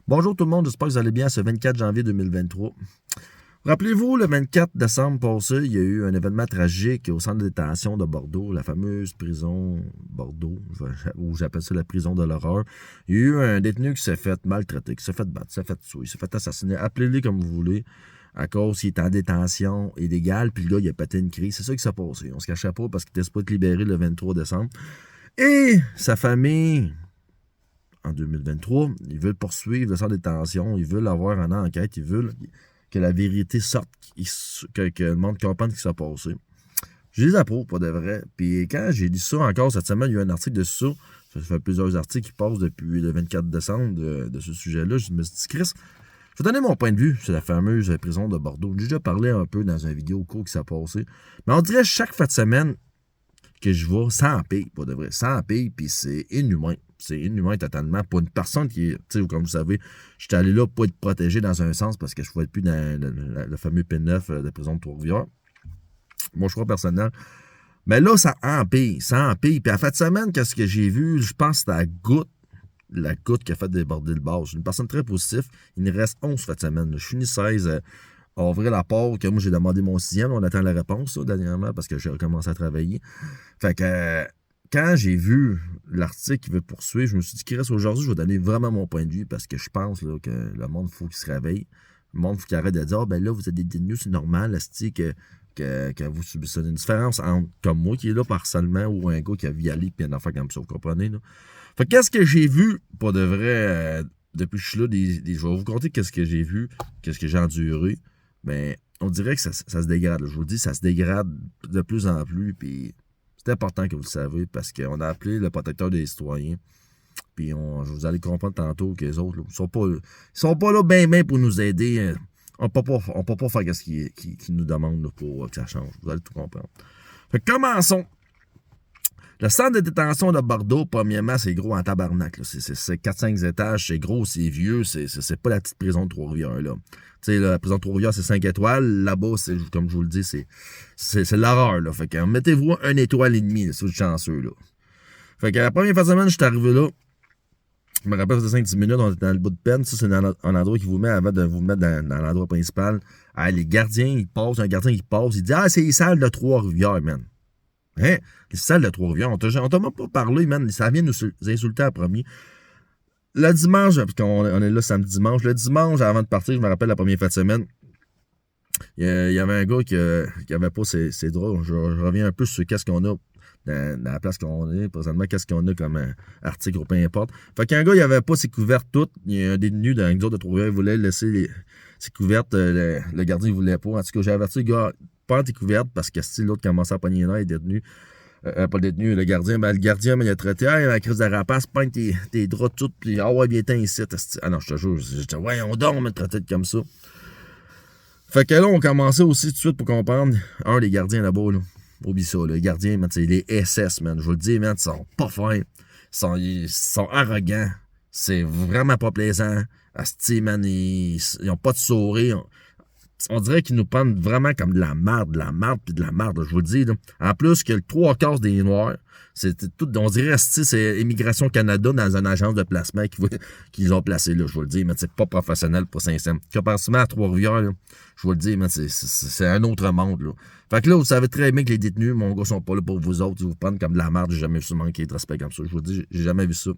Bonjour tout le monde, j'espère que vous allez bien ce 24 janvier 2023. Rappelez-vous, le 24 décembre passé, il y a eu un événement tragique au centre de détention de Bordeaux, la fameuse prison Bordeaux, ou j'appelle ça la prison de l'horreur. Il y a eu un détenu qui s'est fait maltraiter, qui s'est fait battre, qui s'est fait tuer, qui s'est fait assassiner, appelez-le comme vous voulez, à cause qu'il était en détention illégale, puis le gars, il a pété une crise. C'est ça qui s'est passé. On se cachait pas parce qu'il était supposé être libéré le 23 décembre. Et sa famille, en 2023, ils veulent poursuivre le centre de détention, ils veulent avoir une enquête, ils veulent que la vérité sorte, que le monde comprenne ce qui s'est passé. Je les approuve, pas de vrai. Puis quand j'ai lu ça encore cette semaine, il y a eu un article de ça. Ça fait plusieurs articles qui passent depuis le 24 décembre de ce sujet-là. Je me suis dit, Chris, je vais donner mon point de vue sur la fameuse prison de Bordeaux. J'ai déjà parlé un peu dans une vidéo court qui s'est passé. Mais on dirait chaque fin de semaine que je vais sans paye, pas de vrai, sans paye, puis c'est inhumain. C'est inhumain totalement. Pour une personne qui est, tu sais, comme vous savez, j'étais allé là pour être protégé dans un sens parce que je ne pouvais être plus dans le fameux P9 de prison de Trois-Rivières. Mon choix personnel. Mais là, ça empire, ça empire. Puis à la fin de semaine, qu'est-ce que j'ai vu? Je pense que c'était la goutte qui a fait déborder le bar. Je suis une personne très positive. Il me reste 11 fin de semaine. Je finis 16. On ouvrait la porte, que moi j'ai demandé mon sixième. On attend la réponse, là, dernièrement, parce que j'ai recommencé à travailler. Fait que quand j'ai vu l'article qui veut poursuivre, je me suis dit, Chris, aujourd'hui, je vais donner vraiment mon point de vue parce que je pense là, que le monde, il faut qu'il se réveille. Le monde, il faut qu'il arrête de dire, ah, ben là, vous êtes des détenus, c'est normal, que vous subissez une différence entre comme moi qui est là par harcèlement ou un gars qui a violé puis un enfant comme ça, vous comprenez, là? Fait que qu'est-ce que j'ai vu, pas de vrai, depuis que je suis là, je vais vous conter qu'est-ce que j'ai vu, qu'est-ce que j'ai enduré. Mais on dirait que ça se dégrade. Là. Je vous le dis, ça se dégrade de plus en plus. Puis c'est important que vous le savez parce qu'on a appelé le protecteur des citoyens. Puis vous allez comprendre tantôt que les autres, là, ils sont pas là bien pour nous aider. On peut pas faire ce qu'ils nous demandent là, pour que ça change. Vous allez tout comprendre. Fait que commençons. Le centre de détention de Bordeaux, premièrement, c'est gros en tabarnak. C'est 4-5 étages, c'est gros, c'est vieux, c'est pas la petite prison de Trois-Rivières. Là. Tu sais, la prison de Trois-Rivières, c'est 5 étoiles. Là-bas, c'est, comme je vous le dis, c'est l'horreur. Là. Fait que mettez-vous 1 étoile et demie, si vous êtes chanceux. Là. Fait que la première fois de semaine, je suis arrivé là. Je me rappelle, c'était 5-10 minutes, on était dans le bout de peine. Ça, c'est un endroit qui vous met avant de vous mettre dans l'endroit principal. Ah, les gardiens, ils passent, un gardien qui passe, il dit, ah, c'est les salles de Trois-Rivières, man. Hein? Les salles de Trois-Rivières, on t'a même pas parlé, man. Ça vient nous insulter à premier. Le dimanche, parce qu'on est là samedi dimanche, le dimanche, avant de partir, je me rappelle la première fin de semaine, il y avait un gars qui avait pas ses draps. Je reviens un peu sur qu'est-ce qu'on a dans la place qu'on est, présentement, qu'est-ce qu'on a comme article ou peu importe. Fait qu'un gars, il avait pas ses couvertes toutes. Il y a un détenu dans une autre de Trois-Rivières, il voulait laisser ses couvertes. Le gardien, il voulait pas. En tout cas, j'ai averti le gars, prends tes couvertes parce que si l'autre commençait à pogner l'air, il est détenu. Pas le détenu, le gardien. Ben, le gardien, il a traité, hey, la crise de rapace, pogne tes draps toutes, puis ah ouais, viens-t'en ici. Ah non, je te jure, j'étais, ouais, on dort, on me traité comme ça. Fait que là, on commençait aussi tout de suite pour comprendre, les gardiens là-bas, là. Oublie ça, les gardiens, man, c'est les SS, man. Je vous le dis, man, ils sont pas fins. Ils sont arrogants. C'est vraiment pas plaisant. Asti, man, ils ont pas de sourire. On dirait qu'ils nous prennent vraiment comme de la merde, puis de la merde, je vous le dis. Là. En plus que le 3/4 des Noirs, c'est tout, on dirait c'est Immigration Canada dans une agence de placement qu'ils ont placé là, je vous le dis, mais c'est pas professionnel pour Saint-Saëns. Comparativement à Trois-Rivières, là, je vous le dis, mais c'est un autre monde. Là. Fait que là, vous savez très bien que les détenus, mon gars, sont pas là pour vous autres, ils vous prennent comme de la merde, j'ai jamais vu ça manquer de respect comme ça. Je vous le dis, j'ai jamais vu ça.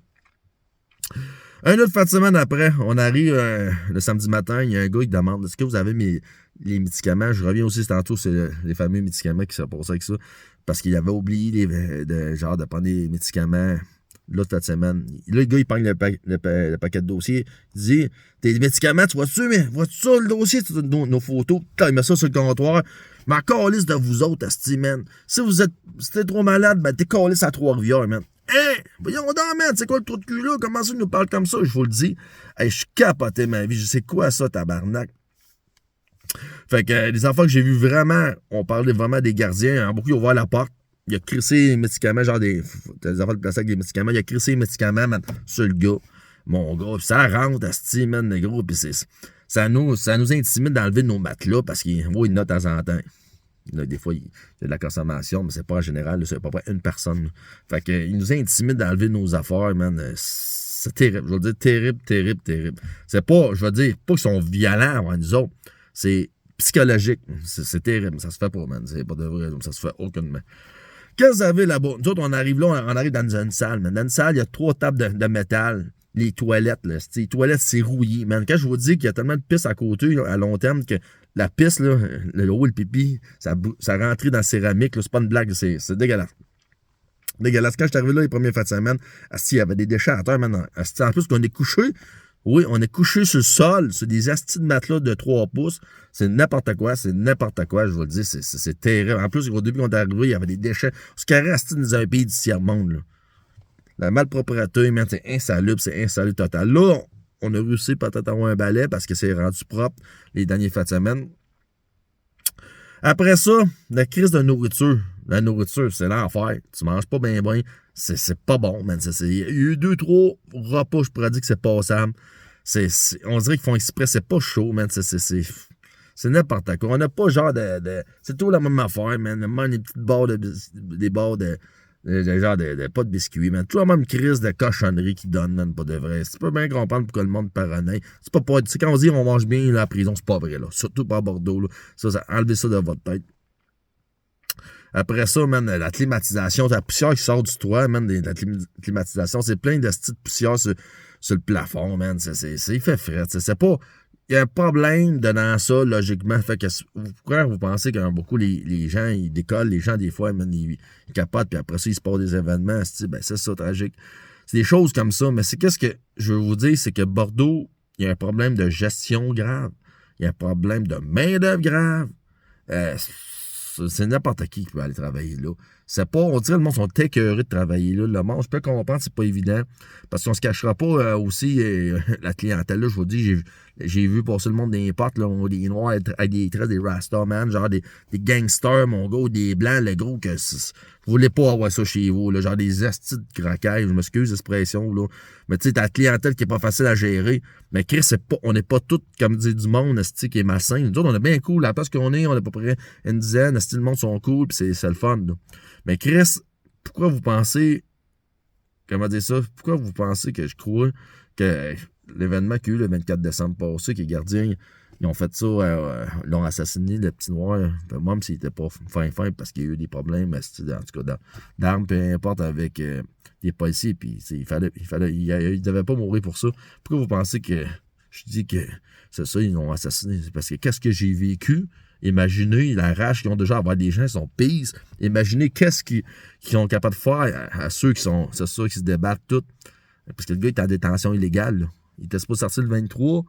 Un autre fin de semaine après, on arrive le samedi matin, il y a un gars qui demande est-ce que vous avez les médicaments. Je reviens aussi tantôt, c'est les fameux médicaments qui se passent avec ça. Parce qu'il avait oublié de prendre des médicaments l'autre fin de semaine. Là, le gars, il prend le paquet de dossiers. Il dit tes médicaments, tu vois-tu, mais vois-tu ça, le dossier, nos photos, il met ça sur le comptoir. Mais encore liste de vous autres, asti, man. Si t'es trop malade, ben t'es calisse à Trois-Rivières, man. Hey, voyons donc, man, c'est quoi le trou de cul là? Comment ça, il nous parle comme ça? Je vous le dis. Hey, je capotais ma vie. Je sais quoi ça, tabarnak? Fait que les enfants que j'ai vus vraiment, on parlait vraiment des gardiens. Beaucoup, ils ont ouvert la porte. Il a crissé les médicaments, genre des enfants de placé avec des médicaments. Il a crissé les médicaments, man, sur le gars. Mon gars, ça rentre, asti, man, le gros. Puis ça nous intimide d'enlever nos matelas parce qu'il voit une note de temps en temps. Là, des fois, il y a de la consommation, mais c'est pas en général, c'est à peu près une personne. Fait que, il nous intimide d'enlever nos affaires, man. C'est terrible. Je veux dire, terrible, terrible, terrible. C'est pas, je veux dire, pas qu'ils sont violents envers nous autres. C'est psychologique. C'est terrible. Ça se fait pas, man. C'est pas de vrai. Ça se fait aucunement. Qu'est-ce que vous avez là-bas? Nous autres, on arrive là, on arrive dans une salle, man. Dans une salle, il y a 3 tables de métal. Les toilettes, là. Les toilettes, c'est rouillé, man. Quand je vous dis qu'il y a tellement de pisse à côté, là, à long terme, que la pisse, là, le haut, le pipi, ça rentrait dans la céramique, là. C'est pas une blague, c'est dégueulasse. Dégueulasse. Quand je suis arrivé là les premières fins de semaine, il y avait des déchets à terre, man. En plus, qu'on est couché. Oui, on est couché sur le sol, sur des astis de matelas de 3 pouces. C'est n'importe quoi, je vous le dis, c'est terrible. En plus, au début, quand on est arrivé, il y avait des déchets. Ce carré astis dans un pays du tiers-monde, là. La malpropreté, man, c'est insalubre total. Là, on a réussi peut-être à avoir un balai parce que c'est rendu propre les derniers fins de semaine. Après ça, la crise de nourriture. La nourriture, c'est l'enfer. Tu manges pas bien, c'est pas bon, man. Il y a eu 2-3 repas, je pourrais dire que c'est passable. On dirait qu'ils font exprès, c'est pas chaud, man. C'est n'importe quoi. On n'a pas genre de c'est tout la même affaire, man. Même des petites barres des barres pas de biscuits, man. Tout la même crise de cochonnerie qu'ils donnent, man, pas de vrai. Tu peux bien comprendre pourquoi le monde paranoïe. C'est pas, quand on dit on mange bien là, à la prison, c'est pas vrai, là. Surtout pas à Bordeaux, là. Enlevez ça de votre tête. Après ça, man, la climatisation, la poussière qui sort du toit, man, la climatisation, c'est plein de petites poussières sur le plafond, man. Il fait frais, c'est pas... Il y a un problème dans ça, logiquement. Fait que pourquoi vous pensez que beaucoup les gens, ils décollent, les gens, des fois, man, ils capotent, puis après ça, ils se passent des événements. Ben, c'est ça, tragique. C'est des choses comme ça. Mais c'est qu'est-ce que je veux vous dire, c'est que Bordeaux, il y a un problème de gestion grave. Il y a un problème de main-d'œuvre grave. C'est n'importe qui peut aller travailler là. C'est pas, on dirait que le monde sont écœurés de travailler là. Le monde, je peux comprendre, c'est pas évident. Parce qu'on se cachera pas aussi la clientèle là, je vous dis, j'ai vu passer le monde des portes, là, des noirs avec des traits, des Rasta, man, genre des gangsters, mon gars, des blancs, le gros, que vous voulez pas avoir ça chez vous, là, genre des astis de craquailles, je m'excuse l'expression, là. Mais tu sais, t'as la clientèle qui est pas facile à gérer. Mais Chris, on n'est pas tous, comme dit du monde, asti, qui est malsain. Nous autres, on est bien cool, à la place qu'on est, on est à peu près une dizaine, asti, le monde sont cool, pis c'est le fun, là. Mais Chris, pourquoi vous pensez, comment dire ça, pourquoi vous pensez que je crois que l'événement qu'il y a eu le 24 décembre passé, que les gardiens, ils ont fait ça, l'ont assassiné, le petit noir, même s'il était pas fin, parce qu'il y a eu des problèmes, en tout cas, d'armes, peu importe, avec des policiers, puis il devait pas mourir pour ça. Pourquoi vous pensez que je dis que c'est ça, ils l'ont assassiné? C'est parce que qu'est-ce que j'ai vécu? Imaginez la rage qu'ils ont déjà à avoir des gens qui sont pires. Imaginez qu'est-ce qu'ils sont capables de faire à ceux qui sont, c'est ça, qui se débattent tout. Parce que le gars est en détention illégale, là. Il était supposé sortir le 23,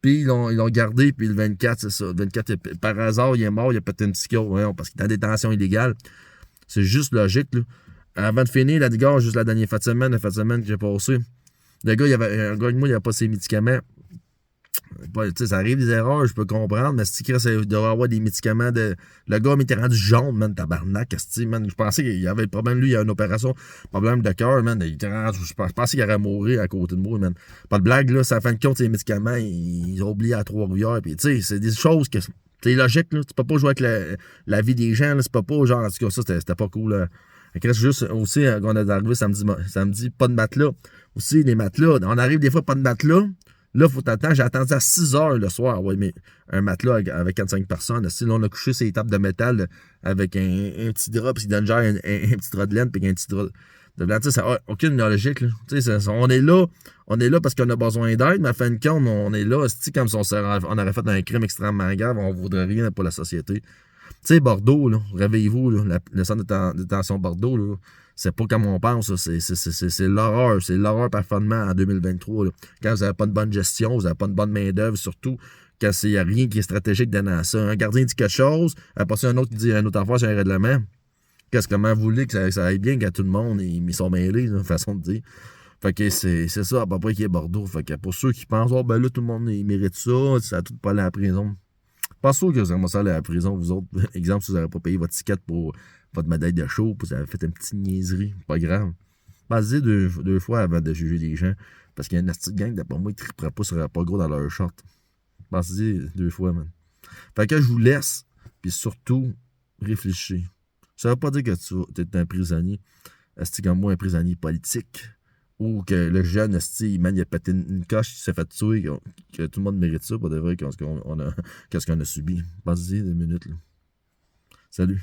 puis ils l'ont gardé, puis le 24, c'est ça. Le 24, par hasard, il est mort, il a pété une psycho, parce qu'il est en détention illégale. C'est juste logique, là. Avant de finir, la dégâts, juste la dernière fin de semaine que j'ai passé, le gars, un gars avec moi, il n'avait pas ses médicaments. Ça arrive des erreurs, je peux comprendre, mais si il devrait avoir des médicaments de. Le gars m'était rendu jaune, man, tabarnak, man. Je pensais qu'il y avait le problème, lui, il y a une opération, problème de cœur, man. Il était rendu, je pensais qu'il allait mourir à côté de moi, man. Pas de blague, là, ça a fin de compte, ces médicaments, ils ont oublié à Trois-Rivières, puis tu sais, c'est des choses que. C'est logique, là. Tu peux pas jouer avec la vie des gens, là. C'est pas, genre, en tout cas, ça, c'était pas cool, là. Il reste juste aussi, quand on est arrivé samedi, pas de matelas. Aussi, les matelas, on arrive des fois, pas de matelas. Là, il faut t'attendre. J'ai attendu à 6 heures le soir. Ouais, mais un matelas avec 45 personnes. Là, on a couché ces tables de métal avec un petit drap, puis il donne genre un petit drap de laine, puis un petit drap de blanc. Ça n'a aucune logique. Là. On est là parce qu'on a besoin d'aide, mais à fin de compte, on est là. Comme si on aurait fait un crime extrêmement grave, on ne voudrait rien pour la société. Tu sais, Bordeaux, là, réveillez-vous, là, le centre de détention Bordeaux, là, c'est pas comme on pense, c'est l'horreur. C'est l'horreur parfaitement en 2023. Là. Quand vous n'avez pas de bonne gestion, vous n'avez pas de bonne main-d'œuvre, surtout quand il n'y a rien qui est stratégique dans ça. Un gardien dit quelque chose, après ça, un autre qui dit une autre affaire sur un règlement. Comment vous voulez que ça aille bien quand tout le monde ils sont mêlés, là, façon de dire. Fait que c'est ça à peu près qui est Bordeaux. Fait que pour ceux qui pensent, oh ben là, tout le monde il mérite ça a tout pas aller à la prison. Pas sûr que vous allez aller à la prison, vous autres. Exemple, si vous n'avez pas payé votre ticket pour votre médaille de show, puis vous avez fait une petite niaiserie, pas grave. Pensez deux fois avant de juger les gens, parce qu'il y a une petite gang, d'après moi, ils ne tripperaient pas sur pas gros dans leur short. Pensez 2 fois, man. Fait que je vous laisse, puis surtout, réfléchissez. Ça ne veut pas dire que tu es un prisonnier, comme moi, un prisonnier politique, Ou que le jeune, esti, man, il a pété une coche, il s'est fait tuer, que tout le monde mérite ça, pour de vrai, qu'est-ce qu'on a subi. Pensez-y 2 minutes, là. Salut.